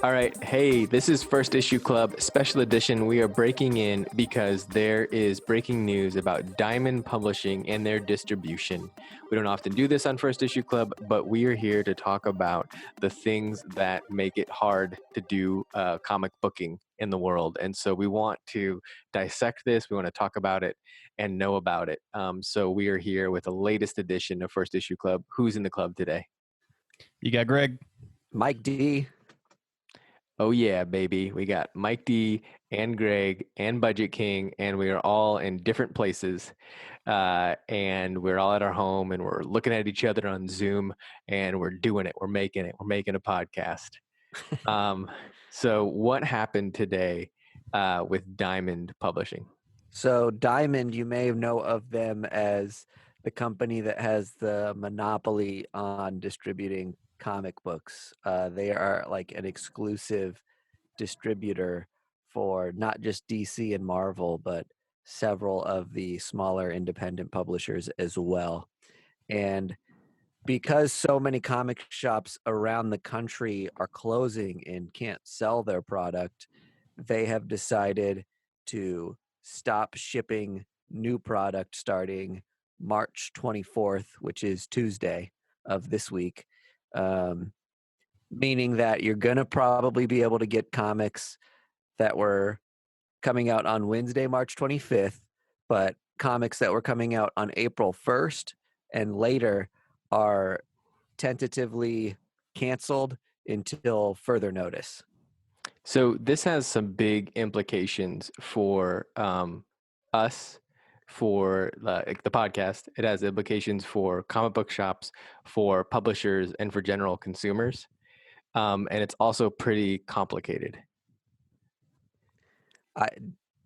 All right. Hey, this is First Issue Club Special Edition. We are breaking in because there is breaking news about Diamond Publishing and their distribution. We don't often do this on First Issue Club, but we are here to talk about the things that make it hard to do comic booking in the world. And so we want to dissect this. We want to talk about it and know about it. So we are here with the latest edition of First Issue Club. Who's in the club today? You got Greg. Mike D. Oh yeah, baby. We got Mike D and Greg and Budget King, and we are all in different places. And we're all at our home and we're looking at each other on Zoom and we're doing it. We're making it. We're making a podcast. So what happened today with Diamond Publishing? So Diamond, you may know of them as the company that has the monopoly on distributing comic books. They are like an exclusive distributor for not just DC and Marvel, but several of the smaller independent publishers as well. And because so many comic shops around the country are closing and can't sell their product, they have decided to stop shipping new product starting March 24th, which is Tuesday of this week. Meaning that you're going to probably be able to get comics that were coming out on Wednesday, March 25th, but comics that were coming out on April 1st and later are tentatively canceled until further notice. So this has some big implications for us, for the podcast. It has implications for comic book shops, for publishers, and for general consumers. And it's also pretty complicated.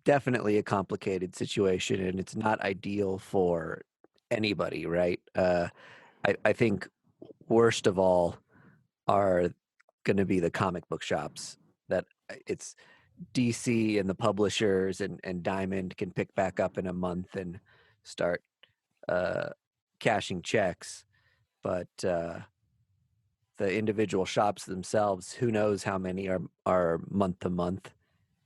Definitely a complicated situation, and it's not ideal for anybody, right? I think worst of all are going to be the comic book shops. That it's DC and the publishers and Diamond can pick back up in a month and start cashing checks, but the individual shops themselves, who knows how many are month to month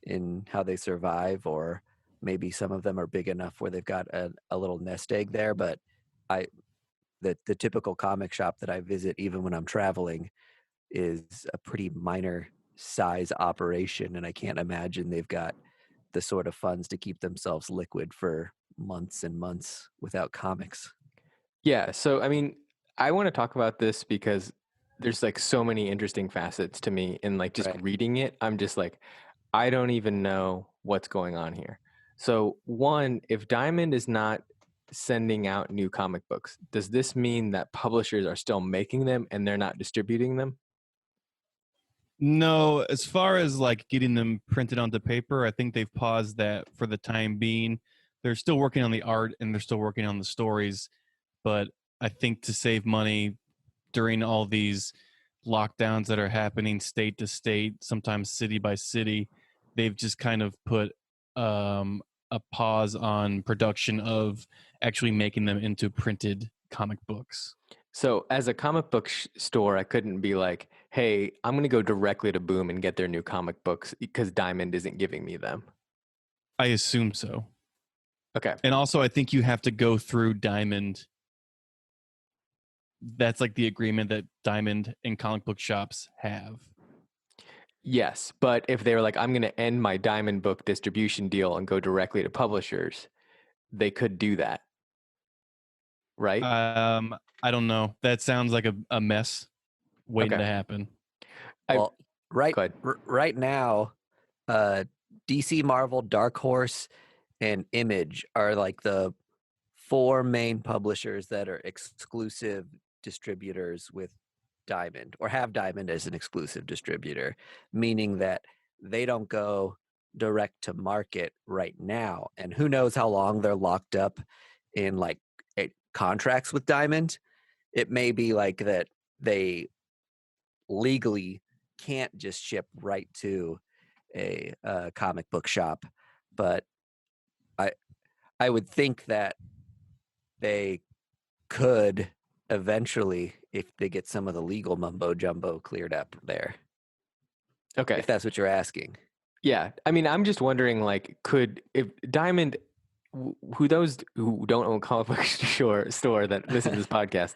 in how they survive, or maybe some of them are big enough where they've got a little nest egg there. But the typical comic shop that I visit, even when I'm traveling, is a pretty minor size operation, and I can't imagine they've got the sort of funds to keep themselves liquid for months and months without comics. Yeah. So, I mean, I want to talk about this because there's like so many interesting facets to me, and like just Right. reading it, I'm just like, I don't even know what's going on here. So, one, if Diamond is not sending out new comic books, does this mean that publishers are still making them and they're not distributing them? No, as far as like getting them printed onto paper, I think they've paused that for the time being. They're still working on the art and they're still working on the stories, but I think to save money during all these lockdowns that are happening state to state, sometimes city by city, they've just kind of put a pause on production of actually making them into printed comic books. So, as a comic book store, I couldn't be like, hey, I'm going to go directly to Boom and get their new comic books because Diamond isn't giving me them. I assume so. Okay. And also, I think you have to go through Diamond. That's like the agreement that Diamond and comic book shops have. Yes, but if they were like, I'm going to end my Diamond book distribution deal and go directly to publishers, they could do that, right? I don't know. That sounds like a mess waiting Okay. to happen. Well, Go ahead. right now, DC, Marvel, Dark Horse, and Image are like the four main publishers that are exclusive distributors with Diamond, or have Diamond as an exclusive distributor, meaning that they don't go direct to market right now. And who knows how long they're locked up in like contracts with Diamond. It may be like that they legally can't just ship right to a comic book shop, but I would think that they could eventually, if they get some of the legal mumbo jumbo cleared up there. Okay. if that's what you're asking. Yeah. I mean, I'm just wondering, like, if Diamond, who those who don't own comic book store that listen to this podcast,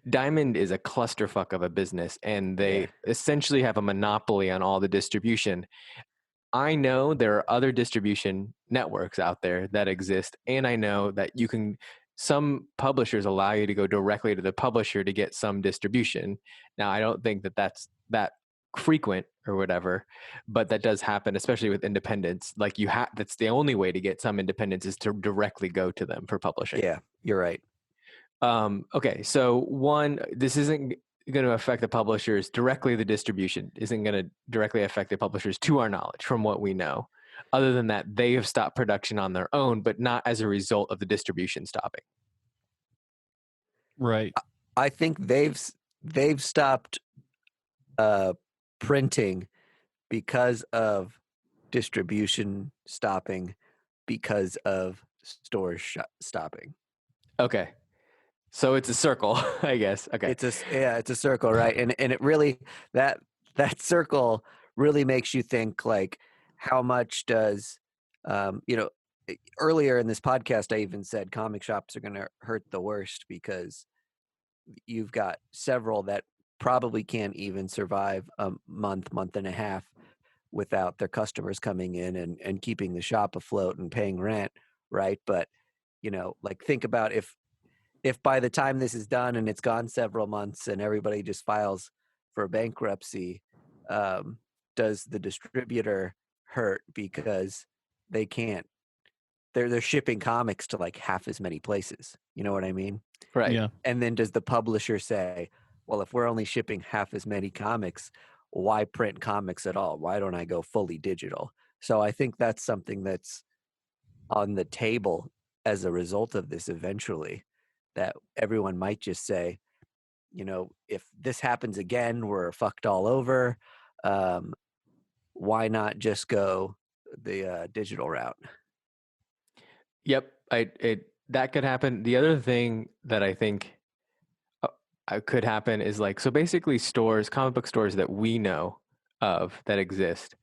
Diamond is a clusterfuck of a business, and they Yeah. essentially have a monopoly on all the distribution. I know there are other distribution networks out there that exist, and I know that some publishers allow you to go directly to the publisher to get some distribution. Now, I don't think that that's that frequent or whatever, but that does happen, especially with independents. Like that's the only way to get some independents is to directly go to them for publishing. Yeah, you're right. Okay, so one, this isn't going to affect the publishers directly. The distribution isn't going to directly affect the publishers, to our knowledge, from what we know. Other than that, they have stopped production on their own, but not as a result of the distribution stopping. Right. I think they've stopped printing because of distribution stopping, because of stores stopping. Okay, so it's a circle, I guess. Okay, It's a circle, right? And it really that circle really makes you think, like, how much does earlier in this podcast I even said comic shops are going to hurt the worst because you've got several that probably can't even survive a month and a half without their customers coming in and keeping the shop afloat and paying rent, right? But like, think about if by the time this is done and it's gone several months and everybody just files for bankruptcy, does the distributor hurt because they can't? They're shipping comics to like half as many places. You know what I mean? right. Yeah. And then does the publisher say, well, if we're only shipping half as many comics, why print comics at all? Why don't I go fully digital? So I think that's something that's on the table as a result of this eventually, that everyone might just say, if this happens again, we're fucked all over. Why not just go the digital route? Yep, that could happen. The other thing that I think could happen is, like, so basically comic book stores that we know of that exist,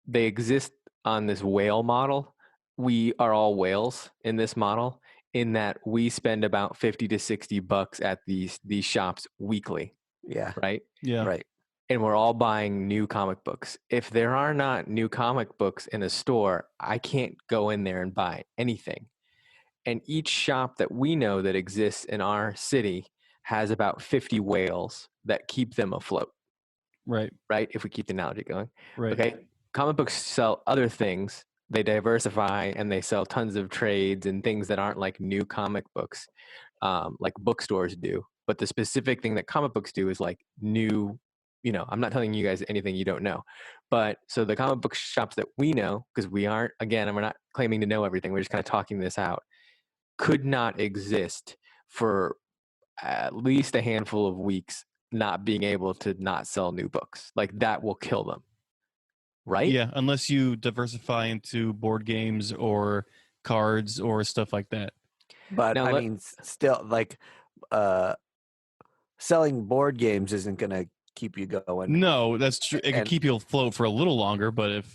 they exist on this whale model. We are all whales in this model, in that we spend about 50 to 60 bucks at these shops weekly, Yeah. right? Yeah. Right. And we're all buying new comic books. If there are not new comic books in a store, I can't go in there and buy anything. And each shop that we know that exists in our city has about 50 whales that keep them afloat, Right. right? If we keep the analogy going. Right. Okay. Comic books sell other things. They diversify and they sell tons of trades and things that aren't like new comic books, like bookstores do. But the specific thing that comic books do is like new, I'm not telling you guys anything you don't know. But so the comic book shops that we know, because we aren't, again, and we're not claiming to know everything, we're just kind of talking this out, could not exist for at least a handful of weeks not being able to not sell new books. Like, that will kill them. Right? Yeah, unless you diversify into board games or cards or stuff like that. But Now, I mean, still, like, selling board games isn't going to keep you going. No, that's true. It can keep you afloat for a little longer, but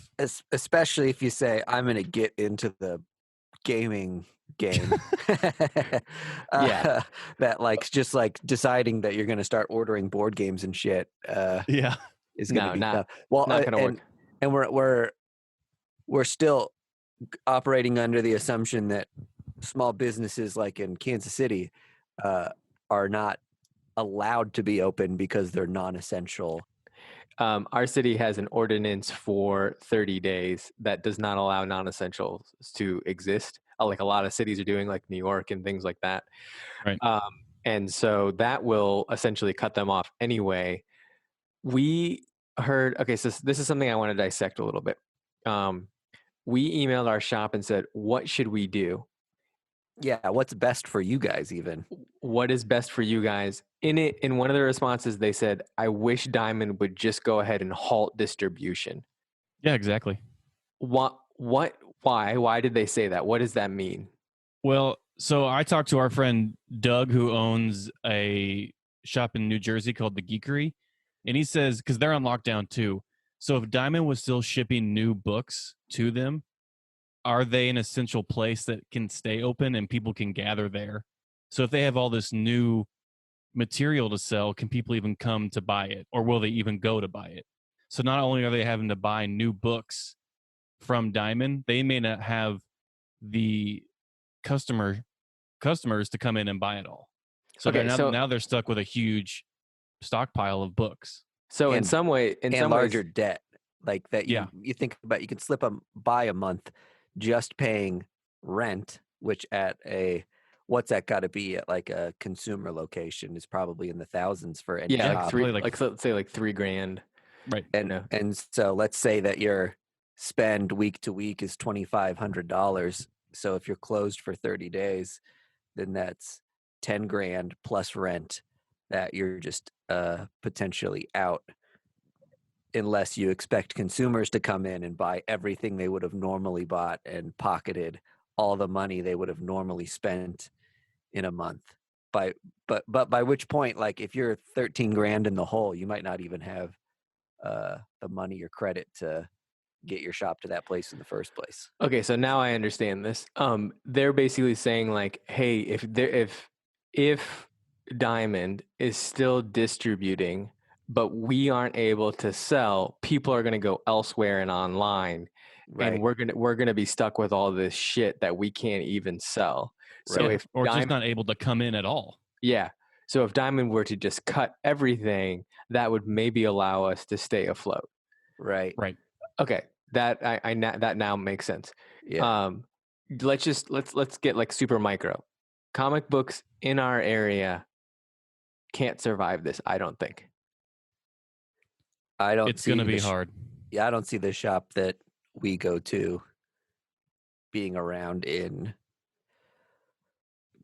especially if you say, I'm going to get into the gaming game. Yeah. That, like, just like deciding that you're going to start ordering board games and shit. yeah, Is going to be not tough. Well, not gonna work. And we're still operating under the assumption that small businesses like in Kansas City are not allowed to be open because they're non-essential. Our city has an ordinance for 30 days that does not allow non-essentials to exist, like a lot of cities are doing, like New York and things like that. Right. And so that will essentially cut them off anyway. We heard, okay, so this is something I want to dissect a little bit. We emailed our shop and said, what should we do? Yeah, what's best for you guys even? What is best for you guys? In one of the responses, they said, I wish Diamond would just go ahead and halt distribution. Yeah, exactly. Why did they say that? What does that mean? Well, so I talked to our friend Doug, who owns a shop in New Jersey called The Geekery, and he says, because they're on lockdown too, So if Diamond was still shipping new books to them, are they an essential place that can stay open and people can gather there? So if they have all this new material to sell, can people even come to buy it, or will they even go to buy it? So not only are they having to buy new books from Diamond, they may not have the customers to come in and buy it all. So Okay, now they're stuck with a huge stockpile of books. so in And some ways, larger debt, like that Yeah. you think about. You can buy a month just paying rent, which at a what's that got to be at like a consumer location is probably in the thousands for any yeah, like shop. three, Probably like let's say like $3,000. Right. And so let's say that your spend week to week is $2,500. So if you're closed for 30 days, then that's 10 grand plus rent that you're just potentially out, unless you expect consumers to come in and buy everything they would have normally bought and pocketed all the money they would have normally spent in a month. But by which point, like if you're 13 grand in the hole, you might not even have the money or credit to get your shop to that place in the first place. Okay, so now I understand this. They're basically saying like, hey, if Diamond is still distributing, but we aren't able to sell, people are going to go elsewhere and online, and Right. we're gonna be stuck with all this shit that we can't even sell. So Right. Yeah, if or just Diamond, not able to come in at all. yeah, so if Diamond were to just cut everything, that would maybe allow us to stay afloat. Right. Right. Okay, that that now makes sense. Yeah. Let's get like super micro. Comic books in our area can't survive this, I don't think. I don't It's see going to be hard. Yeah, I don't see the shop that we go to being around in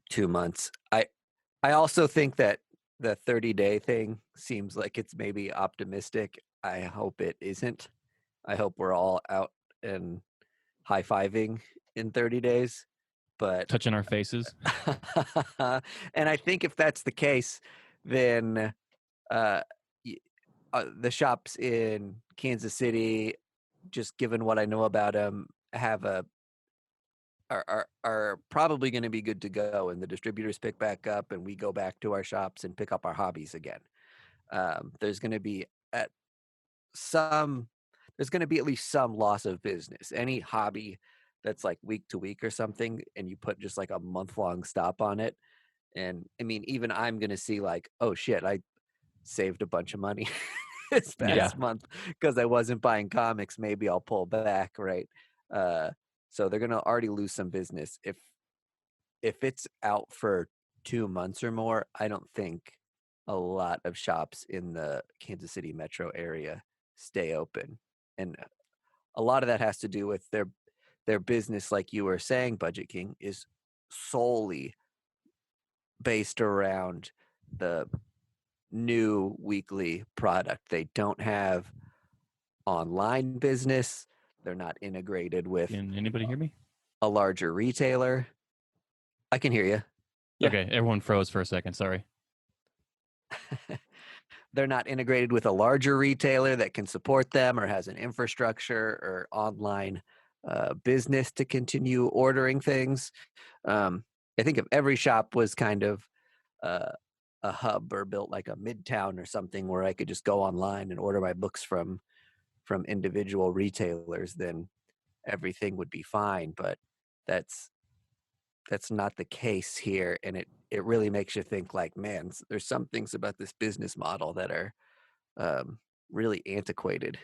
2 months. I also think that the 30-day thing seems like it's maybe optimistic. I hope it isn't. I hope we're all out and high-fiving in 30 days. But Touching our faces. and I think if that's the case, then uh, the shops in Kansas City, just given what I know about them, have a are probably going to be good to go, and the distributors pick back up, and we go back to our shops and pick up our hobbies again. There's going to be at some there's going to be at least some loss of business. Any hobby that's like week to week or something, and you put just like a month long stop on it, and I mean, even I'm going to see like, oh shit, I saved a bunch of money this Yeah. past month because I wasn't buying comics. Maybe I'll pull back, right? Uh, so they're gonna already lose some business if it's out for 2 months or more. I don't think a lot of shops in the Kansas City metro area stay open, and a lot of that has to do with their business, like you were saying, Budget King, is solely based around the new weekly product. They don't have online business. They're not integrated with Can anybody hear me? a larger retailer. I can hear you. Yeah. Okay, everyone froze for a second. Sorry. They're not integrated with a larger retailer that can support them or has an infrastructure or online business to continue ordering things. I think if every shop was kind of uh, a hub or built like a midtown or something where I could just go online and order my books from individual retailers, then everything would be fine. But that's not the case here, and it really makes you think like, man, there's some things about this business model that are really antiquated.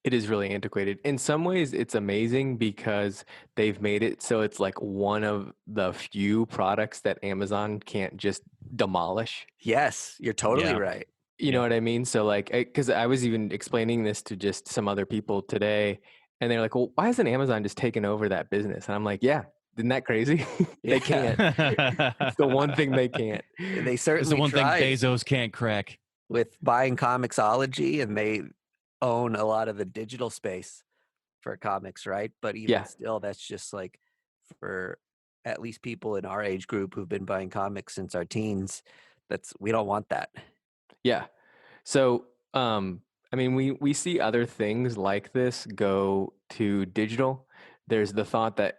It is really antiquated. In some ways, it's amazing because they've made it so it's like one of the few products that Amazon can't just demolish. Yes, you're totally Yeah. right. You know what I mean? So like, because I was even explaining this to just some other people today, and they're like, "Well, why hasn't Amazon just taken over that business?" And I'm like, "Yeah, isn't that crazy? They can't. It's the one thing they can't." They It's the certainly one thing tried Bezos can't crack. with buying Comixology, and they own a lot of the digital space for comics, right? But even Yeah, still, that's just like, for at least people in our age group who've been buying comics since our teens, we don't want that. yeah. So, I mean, we see other things like this go to digital. There's the thought that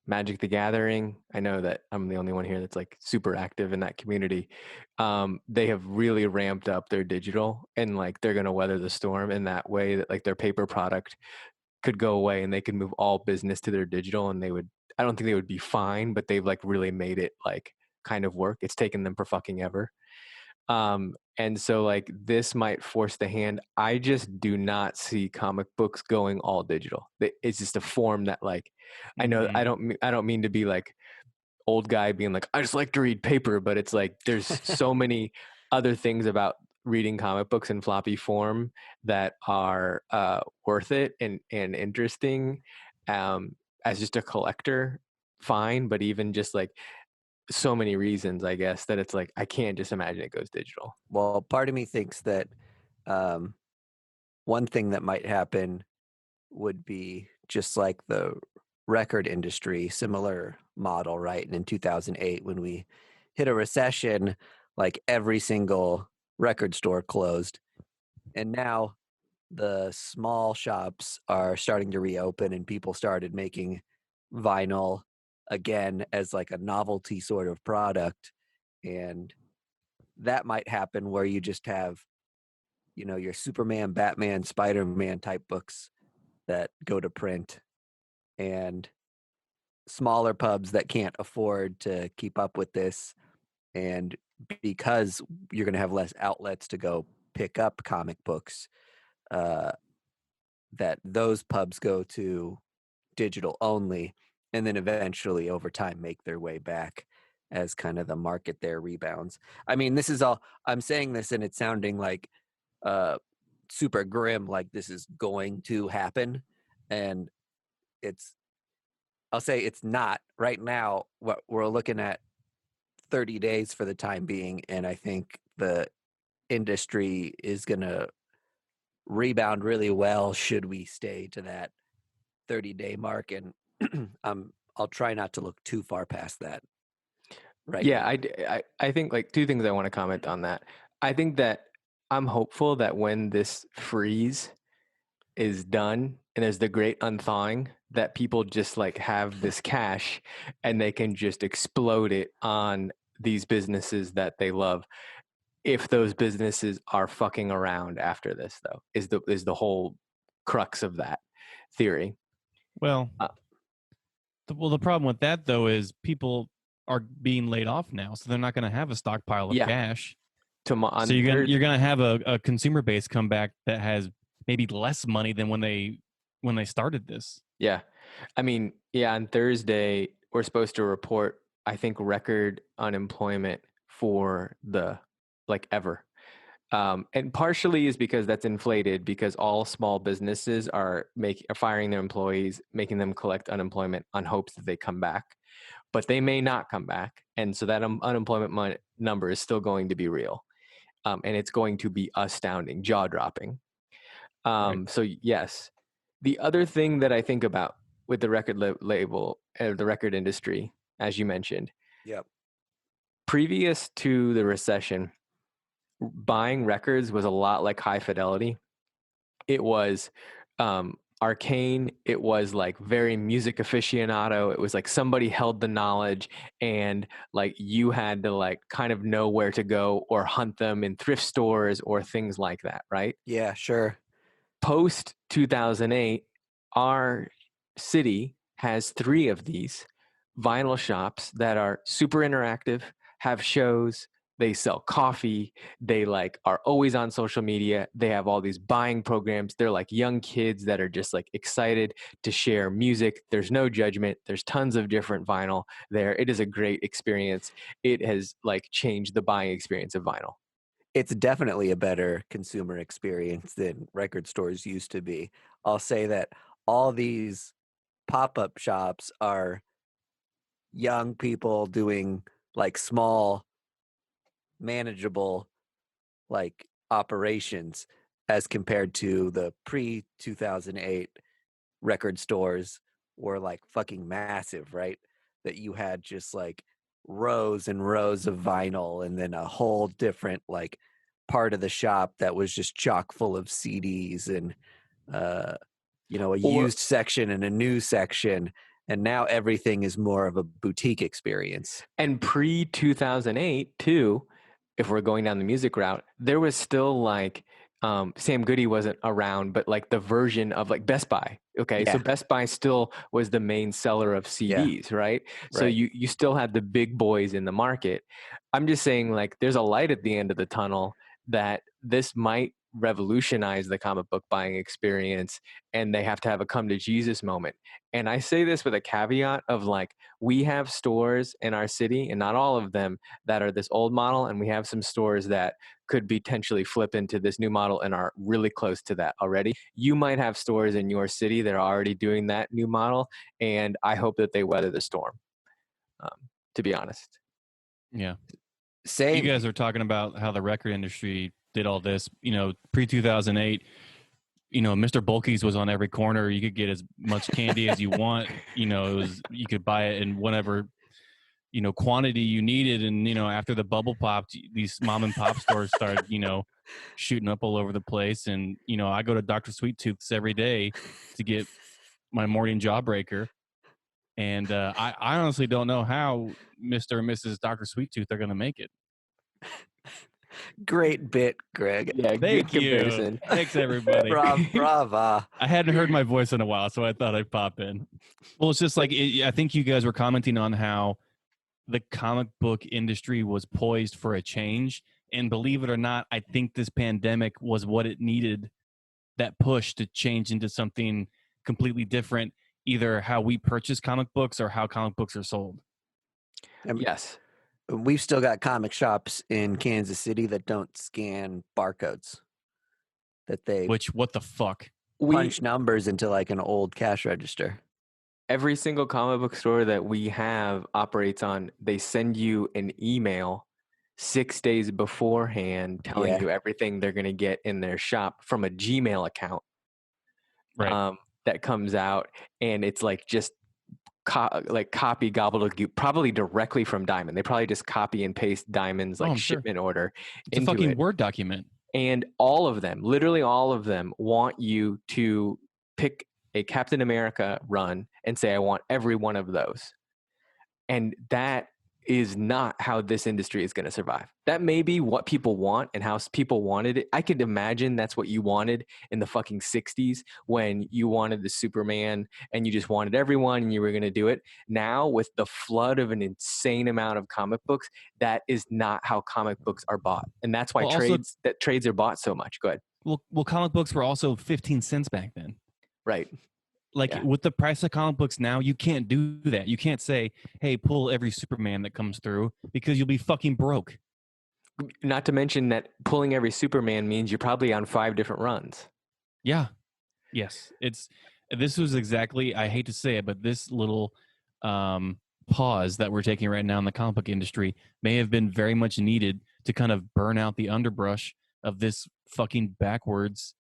Magic the Gathering, I know that I'm the only one here that's like super active in that community. They have really ramped up their digital, and like they're going to weather the storm in that way that like their paper product could go away and they could move all business to their digital, and they would, I don't think they would be fine, but they've like really made it like kind of work. It's taken them for fucking ever. And so like this might force the hand. I just do not see comic books going all digital. It's just a form that like, I know Mhm. I don't mean to be like old guy being like, I just like to read paper, but it's like there's so many other things about reading comic books in floppy form that are worth it and interesting. As just a collector, fine, but even just like so many reasons, I guess, that it's like I can't just imagine it goes digital. Well, part of me thinks that um, one thing that might happen would be just like the record industry, similar model, right? And in 2008, when we hit a recession, like every single record store closed. And now the small shops are starting to reopen and people started making vinyl again as like a novelty sort of product. And that might happen where you just have, you know, your Superman, Batman, Spider-Man type books that go to print, and smaller pubs that can't afford to keep up with this, and because you're going to have less outlets to go pick up comic books, uh, that those pubs go to digital only, and then eventually over time make their way back as kind of the market there rebounds. I mean, this is all I'm saying this and it's sounding like uh super grim, like this is going to happen, and it's I'll say it's not right now. What we're looking at 30 days for the time being, and I think the industry is going to rebound really well should we stay to that 30-day mark, and I'll try not to look too far past that right Yeah, now. I think like two things I want to comment on that. I think that I'm hopeful that when this freeze is done and there's the great unthawing, that people just like have this cash and they can just explode it on these businesses that they love. If those businesses are fucking around after this, though, is the whole crux of that theory. Well, Uh, the problem with that though is people are being laid off now, so they're not going to have a stockpile of yeah, cash. So on Thursday. you're gonna have a consumer base come back that has maybe less money than when they started this. Yeah. I mean, yeah, on Thursday, we're supposed to report, I think, record unemployment for the like ever. And partially is because that's inflated because all small businesses are firing their employees, making them collect unemployment on hopes that they come back, but they may not come back, and so that unemployment number is still going to be real, and it's going to be astounding, jaw dropping. Right. So yes, the other thing that I think about with the record label, the record industry, as you mentioned, Yep. previous to the recession, buying records was a lot like High Fidelity. It was arcane. It was like very music aficionado. It was like somebody held the knowledge, and like you had to like kind of know where to go or hunt them in thrift stores or things like that, right? Yeah, sure. Post 2008, our city has 3 of these vinyl shops that are super interactive, have shows, they sell coffee, they like are always on social media, they have all these buying programs. They're like young kids that are just like excited to share music. There's no judgment. There's tons of different vinyl there. It is a great experience. It has like changed the buying experience of vinyl. It's definitely a better consumer experience than record stores used to be. I'll say that all these pop-up shops are young people doing like small, manageable like operations as compared to the pre 2008 record stores were like fucking massive, right? That you had just like rows and rows of vinyl and then a whole different like part of the shop that was just chock full of CDs and a Or- used section and a new section, and now everything is more of a boutique experience. And pre 2008 too, if we're going down the music route, there was still like Sam Goody wasn't around, but like the version of like Best Buy. Okay, so Yeah. Best Buy still was the main seller of CDs, right? So Right. you still had the big boys in the market. I'm just saying, like, there's a light at the end of the tunnel that this might revolutionize the comic book buying experience, and they have to have a come to Jesus moment. And I say this with a caveat of like, we have stores in our city, and not all of them, that are this old model, and we have some stores that could potentially flip into this new model and are really close to that already. You might have stores in your city that are already doing that new model, and I hope that they weather the storm, to be honest. Yeah. Same. You guys are talking about how the record industry did all this, pre 2008. Mr. Bulky's was on every corner. You could get as much candy as you want. You could buy it in whatever, quantity you needed. And, after the bubble popped, these mom and pop stores started, shooting up all over the place. And, I go to Dr. Sweet Tooth's every day to get my morning jawbreaker. And I honestly don't know how Mr. and Mrs. Dr. Sweet Tooth are going to make it. Great bit, Greg. Yeah, Thank good you. comparison. Thanks, everybody. Brava. I hadn't heard my voice in a while, so I thought I'd pop in. Well, it's just like I think you guys were commenting on how the comic book industry was poised for a change. And believe it or not, I think this pandemic was what it needed, that push to change into something completely different, either how we purchase comic books or how comic books are sold. Yes. We've still got comic shops in Kansas City that don't scan barcodes, that they What the fuck? punch numbers into like an old cash register. Every single comic book store that we have operates on, they send you an email 6 days beforehand telling you everything they're going to get in their shop from a Gmail account. Right. That comes out, and it's like just copy gobbledygook, probably directly from Diamond. They probably just copy and paste Diamond's like shipment order It's into a fucking it. Word document. And all of them, literally all of them, want you to pick a Captain America run and say, I want every one of those. And that is not how this industry is going to survive. That may be what people want and how people wanted it. I could imagine that's what you wanted in the fucking 60s when you wanted the Superman and you just wanted everyone and you were going to do it. Now, with the flood of an insane amount of comic books, that is not how comic books are bought. And that's why trades are bought so much. Go ahead. Well, comic books were also 15 cents back then. Right. Like with the price of comic books now, you can't do that. You can't say, hey, pull every Superman that comes through, because you'll be fucking broke. Not to mention that pulling every Superman means you're probably on 5 different runs. Yeah. Yes. This was exactly, I hate to say it, but this little pause that we're taking right now in the comic book industry may have been very much needed to kind of burn out the underbrush of this fucking backwards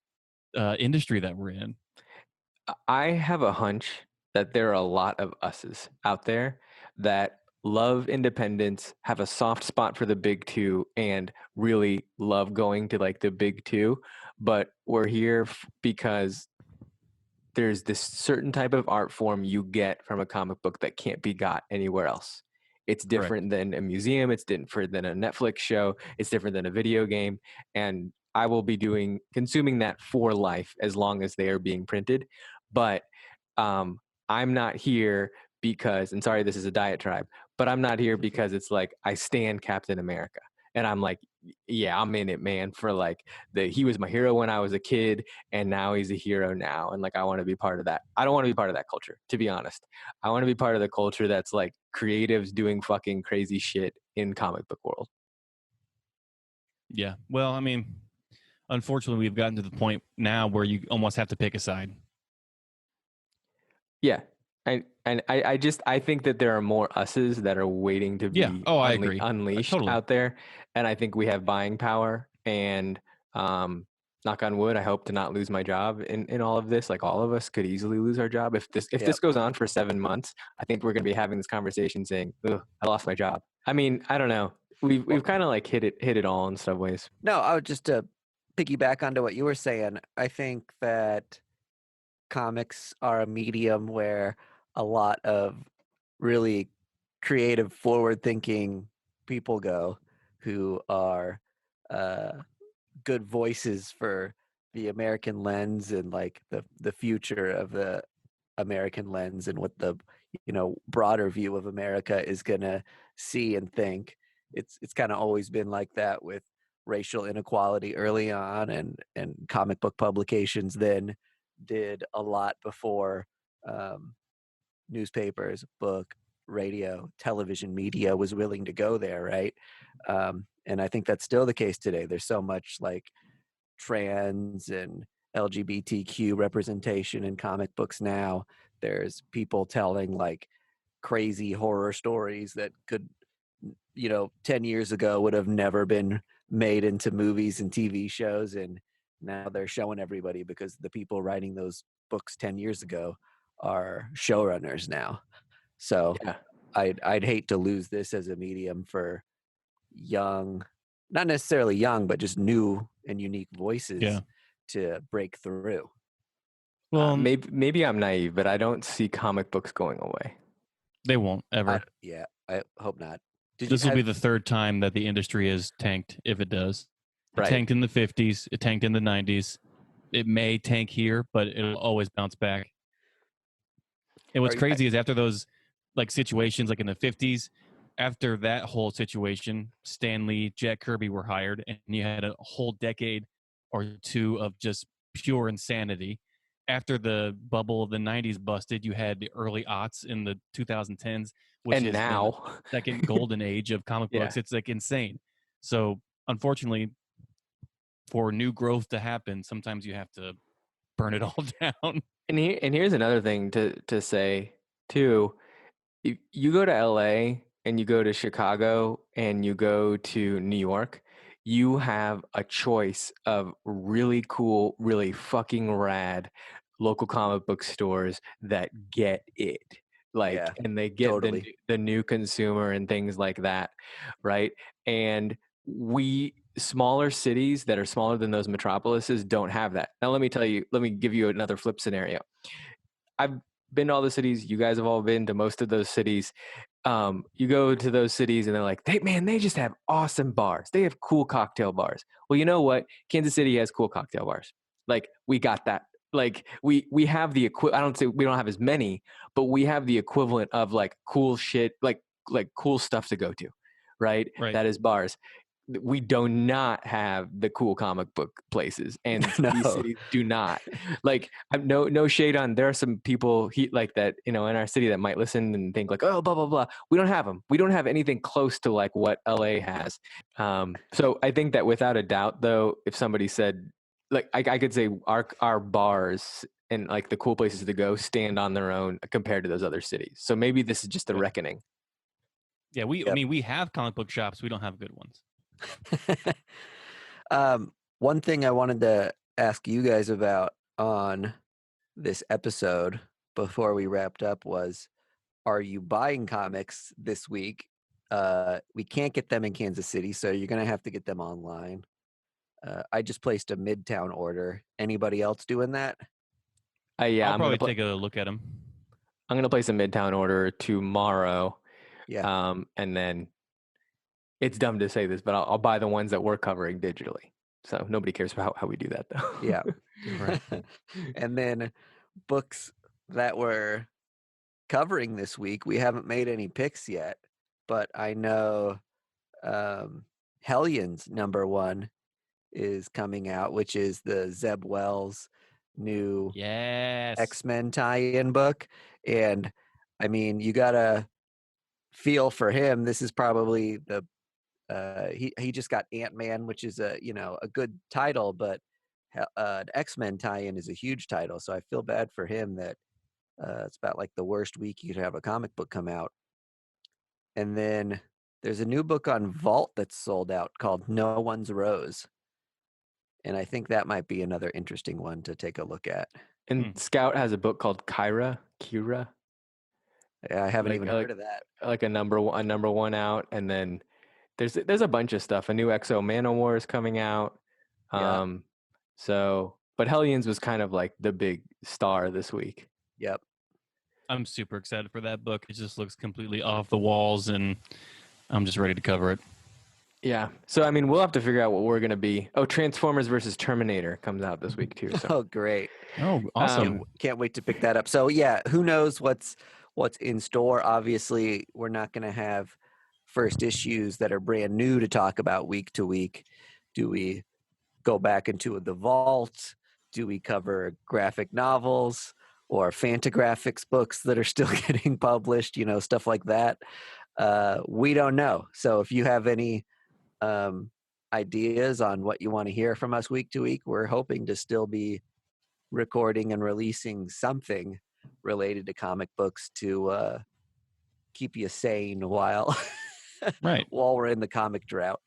industry that we're in. I have a hunch that there are a lot of us's out there that love independence, have a soft spot for the big two, and really love going to like the big two. But we're here because there's this certain type of art form you get from a comic book that can't be got anywhere else. It's different than a museum. It's different than a Netflix show. It's different than a video game. And I will be consuming that for life as long as they are being printed. But I'm not here because, and sorry, this is a diatribe, but I'm not here because it's like I stand Captain America. And I'm like, yeah, I'm in it, man, for like he was my hero when I was a kid, and now he's a hero now. And like, I want to be part of that. I don't want to be part of that culture, to be honest. I want to be part of the culture that's like creatives doing fucking crazy shit in comic book world. Yeah. Well, I mean, unfortunately, we've gotten to the point now where you almost have to pick a side. Yeah. I think that there are more us's that are waiting to be I agree. unleashed Totally. out there. And I think we have buying power, and knock on wood, I hope to not lose my job in all of this. Like, all of us could easily lose our job. If this goes on for 7 months, I think we're going to be having this conversation saying, ugh, I lost my job. I mean, I don't know. we've kind of like hit it all in some ways. No, I would just to piggyback onto what you were saying. I think that comics are a medium where a lot of really creative, forward-thinking people go who are uh, good voices for the American lens and like the future of the American lens and what the broader view of America is gonna see and think. It's kind of always been like that with racial inequality early on, and comic book publications then did a lot before um, newspapers, book, radio, television media was willing to go there, right? And I think that's still the case today. There's so much like trans and LGBTQ representation in comic books now. There's people telling like crazy horror stories that could, 10 years ago would have never been made into movies and TV shows. And now they're showing everybody because the people writing those books 10 years ago are showrunners now. So Yeah. I'd hate to lose this as a medium for young, not necessarily young, but just new and unique voices Yeah. to break through. Well, maybe I'm naive, but I don't see comic books going away. they won't ever. I hope not. This will be the third time that the industry is tanked, if it does. It Right. tanked in the 50s. It tanked in the 90s. It may tank here, but it'll always bounce back. And what's crazy is after those like situations, like in the 50s, after that whole situation, Stan Lee, Jack Kirby were hired, and you had a whole decade or two of just pure insanity. After the bubble of the 90s busted, you had the early aughts in the 2010s, which And has been now the second golden age of comic Yeah. books. It's like insane. So unfortunately, for new growth to happen, sometimes you have to burn it all down. And here's another thing to say too. You go to LA and you go to Chicago and you go to New York, you have a choice of really cool, really fucking rad local comic book stores that get it. Like, Yeah, and they get totally. the new consumer and things like that, right? And smaller cities that are smaller than those metropolises don't have that. Now, let me give you another flip scenario. I've been to all the cities. You guys have all been to most of those cities. You go to those cities and they're like, they just have awesome bars. They have cool cocktail bars. Well, you know what? Kansas City has cool cocktail bars. Like, we got that. Like, we have the I don't say we don't have as many, but we have the equivalent of like cool shit, like cool stuff to go to, right? Right. That is bars. We do not have the cool comic book places, and No. these cities do not. Like, no shade on. There are some people like that, in our city that might listen and think like, oh, blah blah blah. We don't have them. We don't have anything close to like what LA has. So I think that without a doubt, though, if somebody said, like, I could say our bars and like the cool places to go stand on their own compared to those other cities. So maybe this is just the reckoning. Yeah, I mean, we have comic book shops. We don't have good ones. One thing I wanted to ask you guys about on this episode before we wrapped up was, are you buying comics this week? We can't get them in Kansas City, so you're going to have to get them online. I just placed a Midtown order. Anybody else doing that? I'll probably take a look at them. I'm going to place a Midtown order tomorrow. Yeah. And then it's dumb to say this, but I'll buy the ones that we're covering digitally. So nobody cares about how we do that, though. Yeah. Right. And then books that we're covering this week, we haven't made any picks yet, but I know Hellions #1 is coming out, which is the Zeb Wells new Yes. X-Men tie-in book. And I mean, you gotta feel for him. This is probably the he just got Ant-Man, which is a good title, but an X-Men tie-in is a huge title. So I feel bad for him that it's about like the worst week you could have a comic book come out. And then there's a new book on Vault that's sold out called No One's Rose. And I think that might be another interesting one to take a look at. And Scout has a book called Kira. I haven't even heard of that. Like a number one out, and then there's a bunch of stuff. A new Exo Manowar is coming out. Yeah. But Hellions was kind of like the big star this week. Yep. I'm super excited for that book. It just looks completely off the walls, and I'm just ready to cover it. Yeah. So, I mean, we'll have to figure out what we're going to be. Oh, Transformers versus Terminator comes out this week, too. So. Oh, great. Oh, awesome. Can't wait to pick that up. So, yeah, who knows what's in store. Obviously, we're not going to have first issues that are brand new to talk about week to week. Do we go back into the vault? Do we cover graphic novels or Fantagraphics books that are still getting published? Stuff like that. We don't know. So if you have any ideas on what you want to hear from us week to week, we're hoping to still be recording and releasing something related to comic books to keep you sane while we're in the comic drought.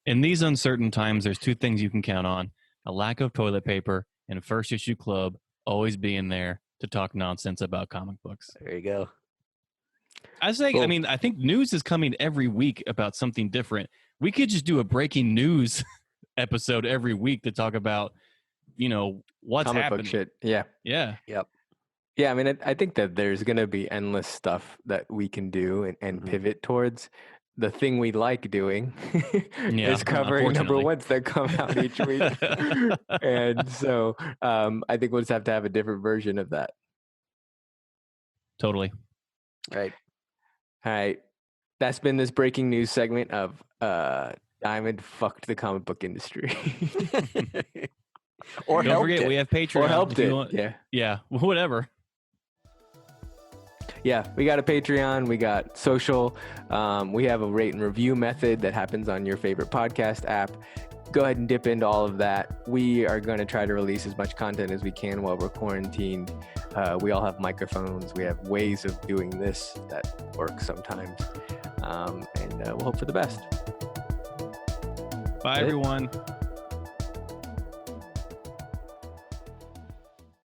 In these uncertain times, there's two things you can count on: a lack of toilet paper and First Issue Club always being there to talk nonsense about comic books. There you go. I was saying, cool. I mean, I think news is coming every week about something different. We could just do a breaking news episode every week to talk about, what's comic happening. Book shit. Yeah. Yeah. Yep. Yeah, I mean, I think that there's going to be endless stuff that we can do and pivot towards. The thing we like doing is covering number ones that come out each week. And so I think we'll just have to have a different version of that. Totally. Right. All right. That's been this breaking news segment of Diamond fucked the comic book industry. Or don't forget, it. we have Patreon. Or helped it. Yeah. Whatever. Yeah, we got a Patreon, we got social, we have a rate and review method that happens on your favorite podcast app. Go ahead and dip into all of that. We are going to try to release as much content as we can while we're quarantined. We all have microphones. We have ways of doing this that work sometimes. And we'll hope for the best. Bye, everyone.